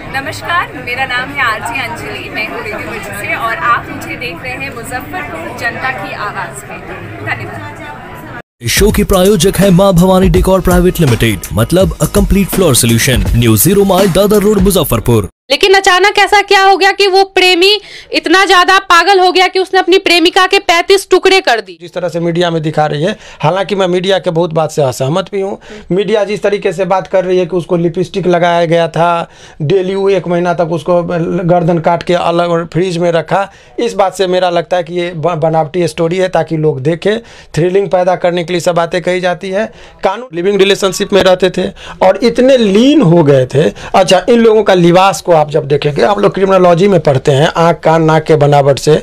नमस्कार, मेरा नाम है आरती अंजलि, मैं हूँ रेडियो से और आप मुझे देख रहे हैं मुजफ्फरपुर जनता की आवाज़ में। धन्यवाद। इस शो के प्रायोजक है मां भवानी डेकोर प्राइवेट लिमिटेड, मतलब a complete floor solution, new 0 mile Dadar road Muzaffarpur. लेकिन अचानक ऐसा क्या हो गया कि वो प्रेमी इतना ज्यादा पागल हो गया कि उसने अपनी प्रेमिका के 35 टुकड़े कर दी। जिस तरह से मीडिया में दिखा रही है, हालांकि मैं मीडिया के बहुत बात से असहमत भी हूँ। मीडिया जिस तरीके से बात कर रही है कि उसको लिपस्टिक लगाया गया था, डेली वो 1 महीना तक उसको गर्दन काट के अलग फ्रीज में रखा, इस बात से मेरा लगता है कि ये बनावटी स्टोरी है ताकि लोग देखें, थ्रिलिंग पैदा करने के लिए सब बातें कही जाती है। कानून लिविंग रिलेशनशिप में रहते थे और इतने लीन हो गए थे। अच्छा, इन लोगों का लिबास को आप जब देखेंगे, आप लोग क्रिमिनोलॉजी में पढ़ते हैं, आँख कान नाक के बनावट से,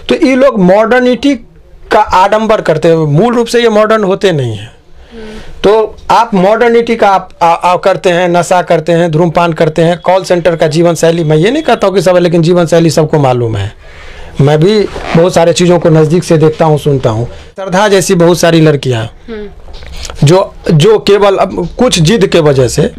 तो ये लोग मॉडर्निटी का आडंबर करते हैं। मूल रूप से ये मॉडर्न होते नहीं हैं। तो आप मॉडर्निटी का आप करते हैं, नशा करते हैं, धूम्रपान करते हैं, कॉल सेंटर का जीवन शैली, मैं ये नहीं कहता हूँ कि सब, लेकिन जीवन शैली सबको मालूम है। मैं भी बहुत सारे चीज़ों को नज़दीक से देखता हूँ, सुनता हूँ। श्रद्धा जैसी बहुत सारी लड़कियाँ जो केवल कुछ जिद के वजह से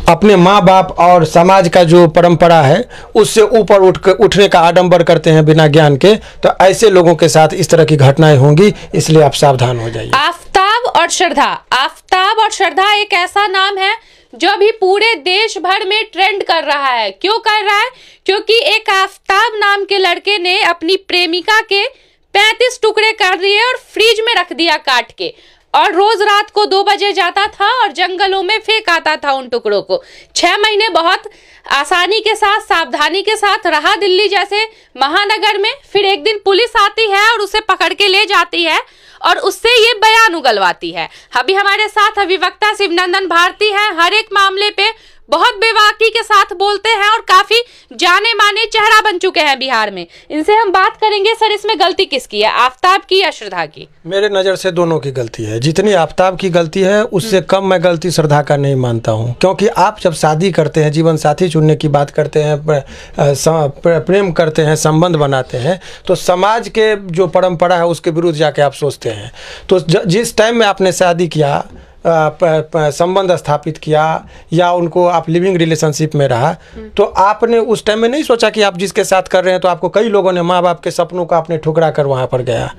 अपने माँ बाप और समाज का जो परंपरा है उससे ऊपर उठने का आडंबर करते हैं बिना ज्ञान के, तो ऐसे लोगों के साथ इस तरह की घटनाएं होंगी, इसलिए आप सावधान हो जाइए। आफताब और श्रद्धा, आफताब और श्रद्धा एक ऐसा नाम है जो अभी पूरे देश भर में ट्रेंड कर रहा है। क्यों कर रहा है? क्योंकि एक आफताब नाम के लड़के ने अपनी प्रेमिका के 35 टुकड़े कर दिए और फ्रिज में रख दिया काट के, और रोज रात को 2 बजे जाता था और जंगलों में फेंक आता था उन टुकड़ों को। 6 महीने बहुत आसानी के साथ, सावधानी के साथ रहा दिल्ली जैसे महानगर में। फिर एक दिन पुलिस आती है और उसे पकड़ के ले जाती है और उससे ये बयान उगलवाती है। अभी हमारे साथ अभिवक्ता शिवनंदन भारती है, हर एक मामले पे बहुत बेबाकी के साथ बोलते हैं और काफी जाने माने चेहरा बन चुके हैं बिहार में। इनसे हम बात करेंगे। सर, इसमें गलती किसकी है, आफताब की या श्रद्धा की? मेरे नज़र से दोनों की गलती है। जितनी आफताब की गलती है उससे कम मैं गलती श्रद्धा का नहीं मानता हूँ। क्योंकि आप जब शादी करते हैं, जीवन साथी चुनने की बात करते हैं, प्रेम करते हैं, संबंध बनाते हैं, तो समाज के जो परंपरा है उसके विरुद्ध जाके आप सोचते हैं। तो जिस टाइम में आपने शादी किया, संबंध स्थापित किया, या उनको आप लिविंग रिलेशनशिप में रहा, तो आपने उस टाइम में नहीं सोचा कि आप जिसके साथ कर रहे हैं, तो आपको कई लोगों ने, माँ बाप के सपनों को आपने ठुकरा कर वहाँ पर गया।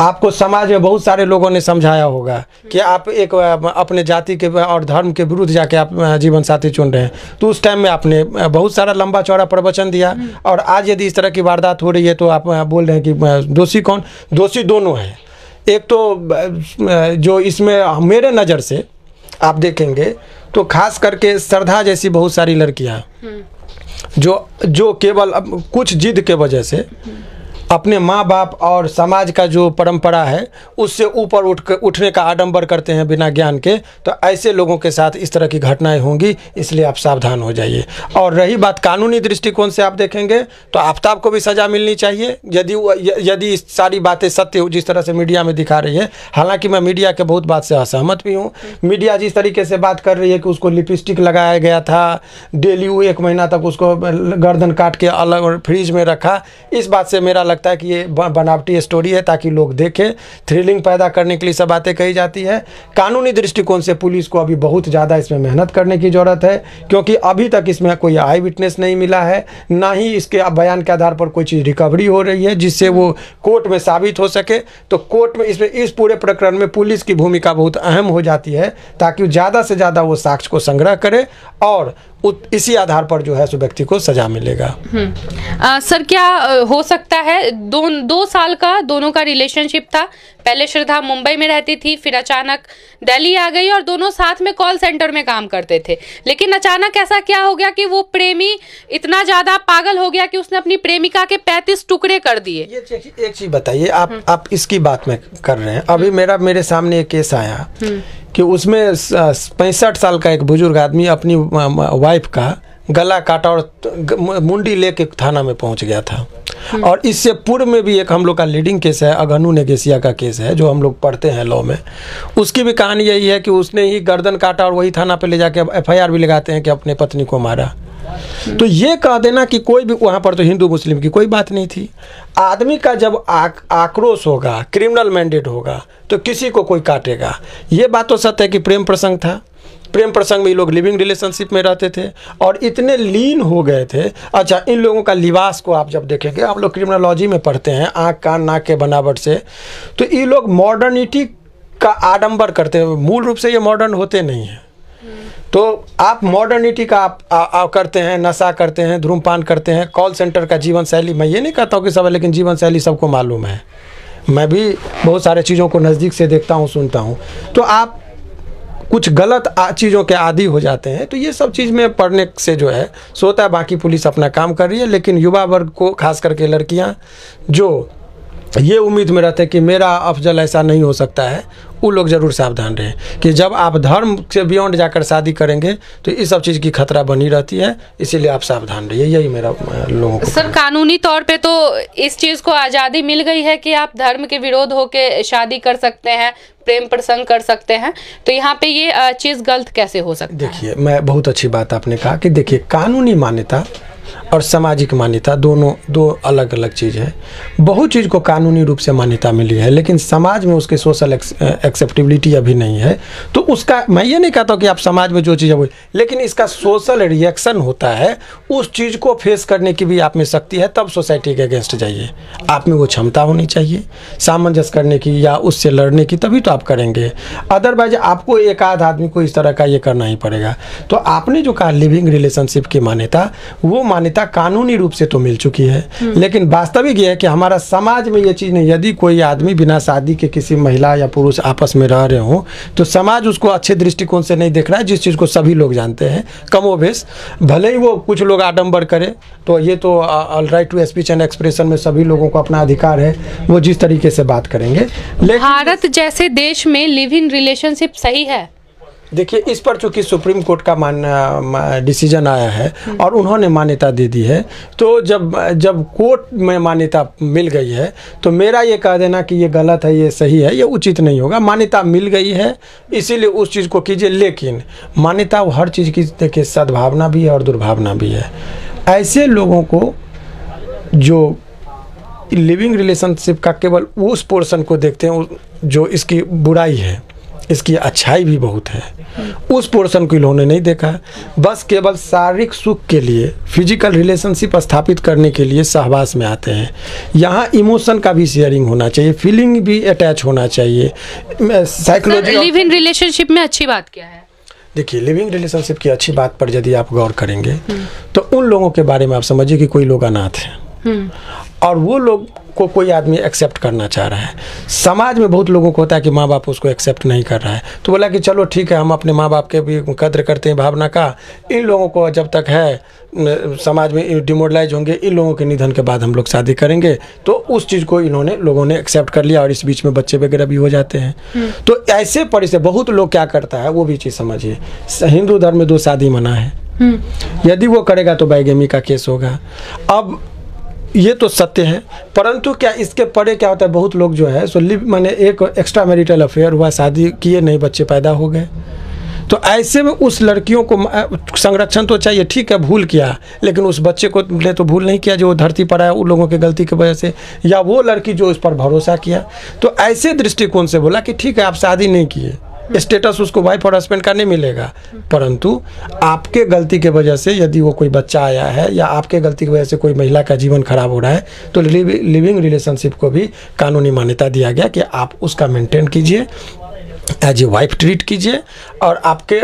आपको समाज में बहुत सारे लोगों ने समझाया होगा कि आप एक अपने जाति के और धर्म के विरुद्ध जाके आप जीवन साथी चुन रहे हैं, तो उस टाइम में आपने बहुत सारा लंबा चौड़ा प्रवचन दिया। और आज यदि इस तरह की वारदात हो रही है तो आप बोल रहे हैं कि दोषी कौन? दोषी दोनों हैं। एक तो जो इसमें मेरे नज़र से आप देखेंगे तो खास करके श्रद्धा जैसी बहुत सारी लड़कियां जो केवल कुछ जिद के वजह से अपने माँ बाप और समाज का जो परंपरा है उससे ऊपर उठने का आडंबर करते हैं बिना ज्ञान के, तो ऐसे लोगों के साथ इस तरह की घटनाएं होंगी, इसलिए आप सावधान हो जाइए। और रही बात कानूनी दृष्टिकोण से आप देखेंगे तो आफताब को भी सज़ा मिलनी चाहिए यदि सारी बातें सत्य हो जिस तरह से मीडिया में दिखा रही है। हालांकि मैं मीडिया के बहुत बात से असहमत भी हूँ। मीडिया जिस तरीके से बात कर रही है कि उसको लिपस्टिक लगाया गया था, डेली वो 1 महीना तक उसको गर्दन काट के अलग फ्रीज में रखा, इस बात से मेरा लगता है कि ये बनावटी स्टोरी है ताकि लोग देखें, थ्रिलिंग पैदा करने के लिए सब बातें कही जाती है। कानूनी दृष्टिकोण से पुलिस को अभी बहुत ज़्यादा इसमें मेहनत करने की ज़रूरत है, क्योंकि अभी तक इसमें कोई आई विटनेस नहीं मिला है, ना ही इसके बयान के आधार पर कोई चीज़ रिकवरी हो रही है जिससे वो कोर्ट में साबित हो सके। तो कोर्ट में इस पूरे प्रकरण में पुलिस की भूमिका बहुत अहम हो जाती है, ताकि ज़्यादा से ज़्यादा वो साक्ष्य को संग्रह करे और इसी आधार पर जो है उस व्यक्ति को सजा मिलेगा। सर, क्या हो सकता है 2 साल का दोनों का रिलेशनशिप था? पहले श्रद्धा मुंबई में रहती थी, फिर अचानक दिल्ली आ गई और दोनों साथ में कॉल सेंटर में काम करते थे। लेकिन अचानक ऐसा क्या हो गया कि वो प्रेमी इतना ज्यादा पागल हो गया कि उसने अपनी प्रेमिका के 35 टुकड़े कर दिए? ये एक चीज बताइए, आप इसकी बात में कर रहे हैं। अभी मेरे सामने एक केस आया कि उसमें 65 साल का एक बुजुर्ग आदमी अपनी वाइफ का गला काटा और मुंडी लेके थाना में पहुंच गया था। और इससे पूर्व में भी एक हम लोग का लीडिंग केस है, अगनू नेगेसिया का केस है, जो हम लोग पढ़ते हैं लॉ में। उसकी भी कहानी यही है कि उसने ही गर्दन काटा और वही थाना पे ले जाके FIR भी लगाते हैं कि अपने पत्नी को मारा। तो ये कह देना कि कोई भी वहाँ पर तो हिंदू मुस्लिम की कोई बात नहीं थी। आदमी का जब आक्रोश होगा, क्रिमिनल मैंडेट होगा, तो किसी को कोई काटेगा। ये बात तो सत्य है कि प्रेम प्रसंग था, प्रेम प्रसंग में ये लोग लिविंग रिलेशनशिप में रहते थे और इतने लीन हो गए थे। अच्छा, इन लोगों का लिबास को आप जब देखेंगे, आप लोग क्रिमिनोलॉजी में पढ़ते हैं, आँख कान नाक के बनावट से, तो ये लोग मॉडर्निटी का आडंबर करते हैं। मूल रूप से ये मॉडर्न होते नहीं हैं। तो आप मॉडर्निटी का आप करते हैं, नशा करते हैं, धूम्रपान करते हैं, कॉल सेंटर का जीवन शैली, मैं ये नहीं कहता हूँ कि सब है, लेकिन जीवन शैली सबको मालूम है। मैं भी बहुत सारे चीज़ों को नज़दीक से देखता हूँ, सुनता हूँ। तो आप कुछ गलत चीज़ों के आदी हो जाते हैं। तो ये सब चीज़ में पढ़ने से जो है सोता है, बाकी पुलिस अपना काम कर रही है, लेकिन युवा वर्ग को, खास करके लड़कियाँ जो ये उम्मीद में रहते हैं कि मेरा अफजल ऐसा नहीं हो सकता है, वो लोग ज़रूर सावधान रहें कि जब आप धर्म से बियॉन्ड जाकर शादी करेंगे तो इस सब चीज़ की खतरा बनी रहती है। इसीलिए आप सावधान रहिए, यही मेरा लोगों को। सर, कानूनी तौर पे तो इस चीज़ को आज़ादी मिल गई है कि आप धर्म के विरोध होके शादी कर सकते हैं, प्रेम प्रसंग कर सकते हैं, तो यहाँ पे ये चीज़ गलत कैसे हो सकती है? देखिए, मैं बहुत अच्छी बात आपने कहा कि देखिए, कानूनी मान्यता और सामाजिक मान्यता दोनों दो अलग अलग चीज़ है। बहुत चीज़ को कानूनी रूप से मान्यता मिली है, लेकिन समाज में उसके सोशल एक्सेप्टेबिलिटी अभी नहीं है। तो उसका, मैं ये नहीं कहता कि आप समाज में जो चीज़ है वो, लेकिन इसका सोशल रिएक्शन होता है। उस चीज़ को फेस करने की भी आप में शक्ति है, तब सोसाइटी के अगेंस्ट जाइए। आप में वो क्षमता होनी चाहिए सामंजस्य करने की या उससे लड़ने की, तभी तो आप करेंगे। अदरवाइज आपको एक आध आदमी को इस तरह का ये करना ही पड़ेगा। तो आपने जो कहा लिविंग रिलेशनशिप की मान्यता, वो मान्यता कानूनी रूप से तो मिल चुकी है, लेकिन वास्तविक ये है कि हमारा समाज में ये चीज़ नहीं। यदि कोई आदमी बिना शादी के किसी महिला या पुरुष आपस में रह रहे हो, तो समाज उसको अच्छे दृष्टिकोण से नहीं देख रहा है, जिस चीज़ को सभी लोग जानते हैं कमोबेश। भले ही वो कुछ लोग आडंबर करें, तो ये तो right to speech and expression में सभी लोगों को अपना अधिकार है, वो जिस तरीके से बात करेंगे। लेकिन भारत जैसे देश में लिव इन रिलेशनशिप सही है? देखिए, इस पर चूंकि सुप्रीम कोर्ट का डिसीजन आया है और उन्होंने मान्यता दे दी है, तो जब कोर्ट में मान्यता मिल गई है, तो मेरा ये कह देना कि ये गलत है, ये सही है, ये उचित नहीं होगा। मान्यता मिल गई है, इसीलिए उस चीज़ को कीजिए। लेकिन मान्यता हर चीज़ की, देखिए, सद्भावना भी है और दुर्भावना भी है। ऐसे लोगों को जो लिविंग रिलेशनशिप का केवल उस पोर्शन को देखते हैं जो इसकी बुराई है, इसकी अच्छाई भी बहुत है, उस पोर्शन को इन्होंने नहीं देखा। बस केवल शारीरिक सुख के लिए, फिजिकल रिलेशनशिप स्थापित करने के लिए सहवास में आते हैं। यहाँ इमोशन का भी शेयरिंग होना चाहिए, फीलिंग भी अटैच होना चाहिए। साइकोलॉजी लिव इन रिलेशनशिप में अच्छी बात क्या है? देखिए, लिविंग रिलेशनशिप की अच्छी बात पर यदि आप गौर करेंगे तो उन लोगों के बारे में आप समझिए कि कोई लोग अनाथ हैं और वो लोग को कोई आदमी एक्सेप्ट करना चाह रहा है। समाज में बहुत लोगों को होता है कि माँ बाप उसको एक्सेप्ट नहीं कर रहा है, तो बोला कि चलो ठीक है, हम अपने माँ बाप के भी कद्र करते हैं भावना का। इन लोगों को जब तक है समाज में डिमोरलाइज होंगे, इन लोगों के निधन के बाद हम लोग शादी करेंगे। तो उस चीज़ को लोगों ने एक्सेप्ट कर लिया और इस बीच में बच्चे वगैरह भी हो जाते हैं। तो ऐसे परिस्थिति बहुत लोग क्या करता है, वो भी चीज़ समझिए। हिंदू धर्म में 2 शादी मना है, यदि वो करेगा तो बाइगेमी का केस होगा। अब ये तो सत्य है, परंतु क्या इसके परे क्या होता है, बहुत लोग जो है सो मैंने एक एक्स्ट्रा मैरिटल अफेयर हुआ, शादी किए नहीं, बच्चे पैदा हो गए। तो ऐसे में उस लड़कियों को संरक्षण तो चाहिए, ठीक है, भूल किया, लेकिन उस बच्चे को ले तो भूल नहीं किया जो धरती पर आया उन लोगों की गलती की वजह से, या वो लड़की जो उस पर भरोसा किया। तो ऐसे दृष्टिकोण से बोला कि ठीक है, आप शादी नहीं किए, स्टेटस उसको वाइफ और हस्बैंड का नहीं मिलेगा, परंतु आपके गलती के वजह से यदि वो कोई बच्चा आया है या आपके गलती की वजह से कोई महिला का जीवन खराब हो रहा है, तो लिविंग रिलेशनशिप को भी कानूनी मान्यता दिया गया कि आप उसका मेंटेन कीजिए, एज ए वाइफ ट्रीट कीजिए, और आपके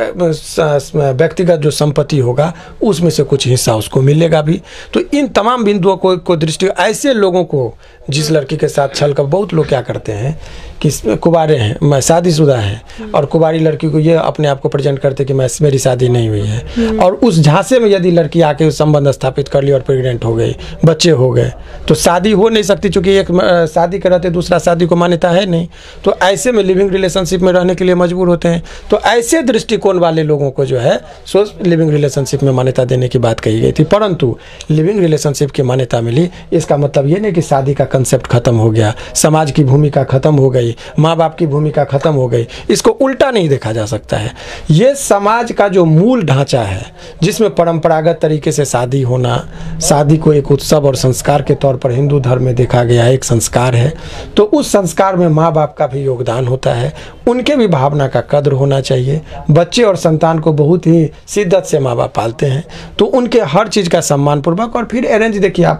व्यक्तिगत जो संपत्ति होगा उसमें से कुछ हिस्सा उसको मिलेगा भी। तो इन तमाम बिंदुओं को दृष्टि, ऐसे लोगों को जिस लड़की के साथ छल कर, बहुत लोग क्या करते हैं कि कुंवारे हैं, शादीशुदा है, और कुंवारी लड़की को ये अपने आप को प्रेजेंट करते कि मेरी शादी नहीं हुई है, और उस झांसे में यदि लड़की आके संबंध स्थापित कर ली और प्रेग्नेंट हो गई, बच्चे हो गए, तो शादी हो नहीं सकती, क्योंकि एक शादी के रहते दूसरा शादी को मान्यता है नहीं। तो ऐसे में लिविंग रिलेशनशिप में रहने के लिए मजबूर होते हैं। तो ऐसे दृष्टिकोण वाले लोगों को जो है सो लिविंग रिलेशनशिप में मान्यता देने की बात कही गई थी, परंतु लिविंग रिलेशनशिप की मान्यता मिली, इसका मतलब ये नहीं कि शादी का कंसेप्ट खत्म हो गया, समाज की भूमिका खत्म हो गई, गई, माँ बाप की भूमिका खत्म हो गई, इसको उल्टा नहीं देखा जा सकता है। ये समाज का जो मूल ढांचा है जिसमें परंपरागत तरीके से शादी होना, शादी को एक उत्सव और संस्कार के तौर पर हिंदू धर्म में देखा गया है, एक संस्कार है, तो उस संस्कार में माँ बाप का भी योगदान होता है, उनके भी भावना का कद्र होना चाहिए। बच्चे और संतान को बहुत ही शिद्दत से माँ बाप पालते हैं, तो उनके हर चीज़ का सम्मानपूर्वक। और फिर अरेंज देखिए, आप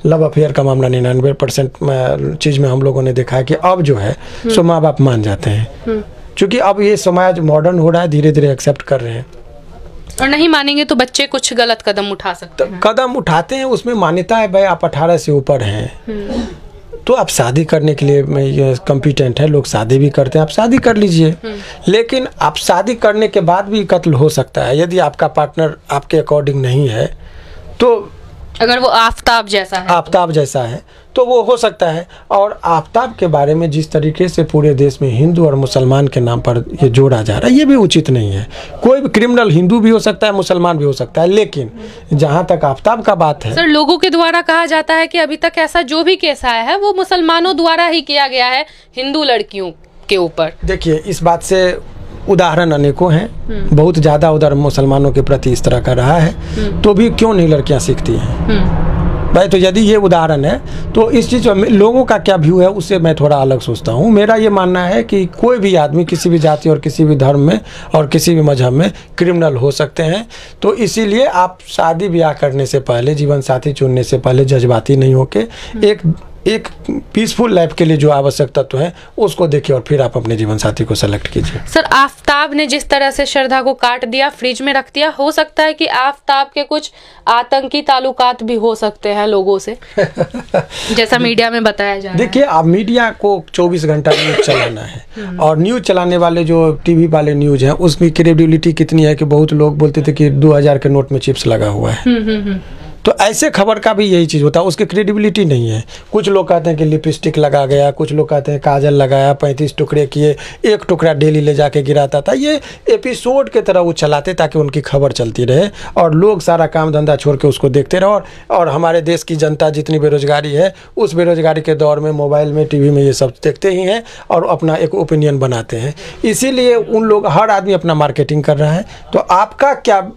लव अफेयर का मामला 99% चीज़ में हम लोगों ने देखा है कि अब जो है सो माँ बाप मान जाते हैं, क्योंकि अब ये समाज मॉडर्न हो रहा है, धीरे धीरे एक्सेप्ट कर रहे हैं। और नहीं मानेंगे तो बच्चे कुछ गलत कदम उठा सकते हैं। कदम उठाते हैं, उसमें मान्यता है भाई आप 18 से ऊपर हैं तो आप शादी करने के लिए ये कॉम्पिटेंट है, लोग शादी भी करते हैं, आप शादी कर लीजिए। लेकिन आप शादी करने के बाद भी कत्ल हो सकता है यदि आपका पार्टनर आपके अकॉर्डिंग नहीं है, तो अगर वो आफताब जैसा है तो वो हो सकता है। और आफताब के बारे में जिस तरीके से पूरे देश में हिंदू और मुसलमान के नाम पर ये जोड़ा जा रहा है, ये भी उचित नहीं है। कोई भी क्रिमिनल हिंदू भी हो सकता है, मुसलमान भी हो सकता है, लेकिन जहाँ तक आफताब का बात है, सर लोगों के द्वारा कहा जाता है कि अभी तक ऐसा जो भी केस आया है वो मुसलमानों द्वारा ही किया गया है हिंदू लड़कियों के ऊपर। देखिए, इस बात से उदाहरण अनेकों हैं, बहुत ज़्यादा उदाहरण मुसलमानों के प्रति इस तरह का रहा है, तो भी क्यों नहीं लड़कियां सीखती हैं भाई। तो यदि ये उदाहरण है तो इस चीज़ में लोगों का क्या व्यू है उससे मैं थोड़ा अलग सोचता हूँ। मेरा ये मानना है कि कोई भी आदमी किसी भी जाति और किसी भी धर्म में और किसी भी मजहब में क्रिमिनल हो सकते हैं। तो इसीलिए आप शादी ब्याह करने से पहले, जीवन साथी चुनने से पहले जज्बाती नहीं होके एक पीसफुल लाइफ के लिए जो आवश्यक तत्व है उसको देखिए और फिर आप अपने जीवन साथी को सेलेक्ट कीजिए। सर, आफताब ने जिस तरह से श्रद्धा को काट दिया, फ्रिज में रख दिया, हो सकता है कि आफताब के कुछ आतंकी ताल्लुकात भी हो सकते हैं लोगों से जैसा मीडिया में बताया जा रहा है। देखिए, आप मीडिया को 24 घंटा न्यूज चलाना है और न्यूज चलाने वाले जो टीवी वाले न्यूज हैं उसकी क्रेडिबिलिटी कितनी है कि बहुत लोग बोलते थे कि 2000 के नोट में चिप्स लगा हुआ है। तो ऐसे खबर का भी यही चीज़ होता है, उसकी क्रेडिबिलिटी नहीं है। कुछ लोग कहते हैं कि लिपस्टिक लगा गया, कुछ लोग कहते हैं काजल लगाया, 35 टुकड़े किए, एक टुकड़ा डेली ले जाके गिराता था। ये एपिसोड के तरह वो चलाते ताकि उनकी खबर चलती रहे और लोग सारा काम धंधा छोड़ के उसको देखते रहे। और हमारे देश की जनता जितनी बेरोजगारी है, उस बेरोजगारी के दौर में मोबाइल में, टीवी में ये सब देखते ही हैं और अपना एक ओपिनियन बनाते हैं। इसीलिए उन लोग, हर आदमी अपना मार्केटिंग कर रहा है। तो आपका क्या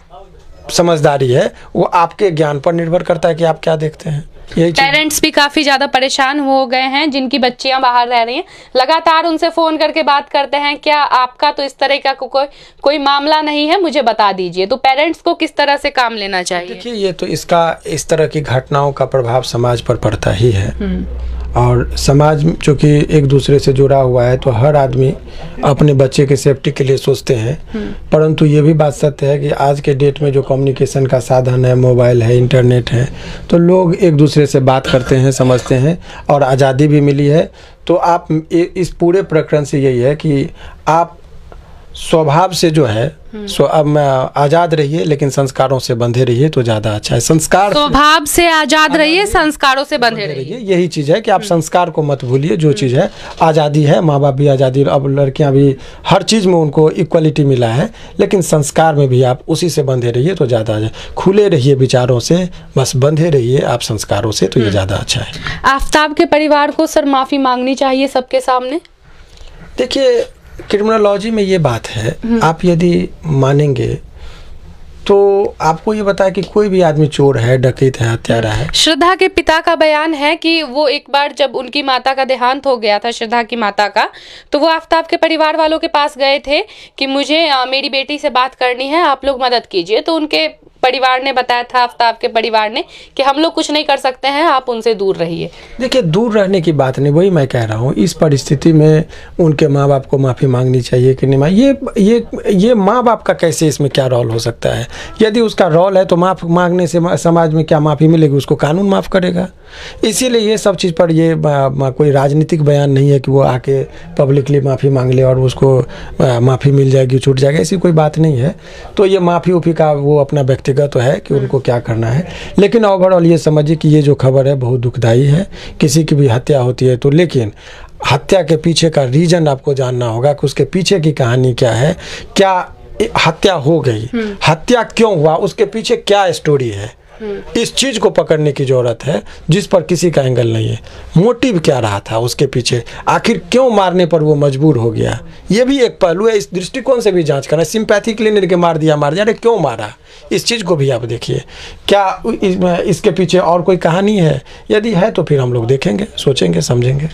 समझदारी है वो आपके ज्ञान पर निर्भर करता है कि आप क्या देखते हैं। पेरेंट्स भी काफी ज्यादा परेशान हो गए हैं जिनकी बच्चियां बाहर रह रही हैं, लगातार उनसे फोन करके बात करते हैं, क्या आपका तो इस तरह का कोई मामला नहीं है, मुझे बता दीजिए। तो पेरेंट्स को किस तरह से काम लेना चाहिए? देखिए, ये तो इस तरह की घटनाओं का प्रभाव समाज पर पड़ता ही है और समाज जो कि एक दूसरे से जुड़ा हुआ है, तो हर आदमी अपने बच्चे के सेफ्टी के लिए सोचते हैं। परंतु ये भी बात सत्य है कि आज के डेट में जो कम्युनिकेशन का साधन है, मोबाइल है, इंटरनेट है, तो लोग एक दूसरे से बात करते हैं, समझते हैं और आज़ादी भी मिली है। तो आप इस पूरे प्रकरण से यही है कि आप स्वभाव से जो है सो अब आज़ाद रहिए, लेकिन संस्कारों से बंधे रहिए तो ज़्यादा अच्छा है। संस्कार, स्वभाव से आज़ाद रहिए, संस्कारों से बंधे रहिए, यही चीज़ है कि आप संस्कार को मत भूलिए। जो चीज़ है, आज़ादी है, माँ बाप भी आज़ादी, अब लड़कियाँ भी, हर चीज़ में उनको इक्वलिटी मिला है, लेकिन संस्कार में भी आप उसी से बंधे रहिए तो ज़्यादा अच्छा। खुले रहिए विचारों से, बस बंधे रहिए आप संस्कारों से, तो ये ज़्यादा अच्छा है। आफताब के परिवार को सर माफ़ी मांगनी चाहिए सबके सामने? देखिए, क्रिमिनोलॉजी में ये बात है, आप यदि मानेंगे तो आपको ये बताया कि कोई भी आदमी चोर है, डकैत है, हत्यारा है। श्रद्धा के पिता का बयान है कि वो एक बार जब उनकी माता का देहांत हो गया था, श्रद्धा की माता का, तो वो आफताब के परिवार वालों के पास गए थे कि मुझे मेरी बेटी से बात करनी है, आप लोग मदद कीजिए। तो उनके परिवार ने बताया था, आफताब के परिवार ने, कि हम लोग कुछ नहीं कर सकते हैं, आप उनसे दूर रहिए। देखिए, दूर रहने की बात नहीं, वही मैं कह रहा हूँ। इस परिस्थिति में उनके माँ बाप को माफ़ी मांगनी चाहिए कि नहीं। ये माँ बाप का कैसे इसमें क्या रोल हो सकता है? यदि उसका रोल है तो माफ़ मांगने से समाज में क्या माफ़ी मिलेगी? उसको कानून माफ़ करेगा। इसीलिए ये सब चीज़ पर ये कोई राजनीतिक बयान नहीं है कि वो आके पब्लिकली माफ़ी मांग ले और उसको माफ़ी मिल जाएगी, छूट जाएगी, ऐसी कोई बात नहीं है। तो ये माफ़ी उफ़ी का वो अपना व्यक्तिगत तो है कि उनको क्या करना है, लेकिन ओवरऑल ये समझिए कि ये जो खबर है बहुत दुखदाई है। किसी की भी हत्या होती है तो, लेकिन हत्या के पीछे का रीज़न आपको जानना होगा कि उसके पीछे की कहानी क्या है। क्या हत्या हो गई, हत्या क्यों हुआ, उसके पीछे क्या स्टोरी है, इस चीज को पकड़ने की जरूरत है जिस पर किसी का एंगल नहीं है। मोटिव क्या रहा था उसके पीछे, आखिर क्यों मारने पर वो मजबूर हो गया, ये भी एक पहलू है। इस दृष्टिकोण से भी जांच करना, सिंपैथी के लिए नहीं कि मार दिया अरे क्यों मारा, इस चीज को भी आप देखिए। क्या इसके पीछे और कोई कहानी है? यदि है तो फिर हम लोग देखेंगे, सोचेंगे, समझेंगे।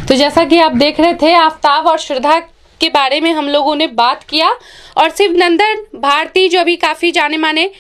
तो जैसा कि आप देख रहे थे, आफ्ताब और श्रद्धा के बारे में हम लोगों ने बात किया, और शिवनंदन भारती जो अभी काफी जाने माने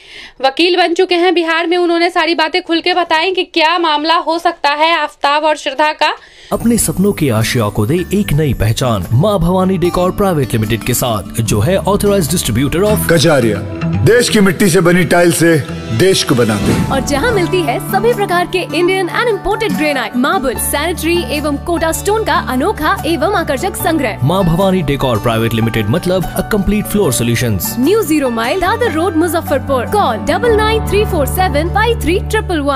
वकील बन चुके हैं बिहार में, उन्होंने सारी बातें खुल के बताई कि क्या मामला हो सकता है आफ्ताब और श्रद्धा का। अपने सपनों की आशिया को दे एक नई पहचान माँ भवानी डेकोर प्राइवेट लिमिटेड के साथ, जो है ऑथराइज्ड डिस्ट्रीब्यूटर ऑफ कजारिया। देश की मिट्टी से बनी टाइल से देश को बनाते हैं, और जहां मिलती है सभी प्रकार के Indian and imported granite, marble, sanitary एवं कोटा स्टोन का अनोखा एवं आकर्षक संग्रह। माँ भवानी डेकोर प्राइवेट लिमिटेड मतलब a complete floor solutions. New 0 mile Dadar road, Muzaffarpur. Call 9934753111।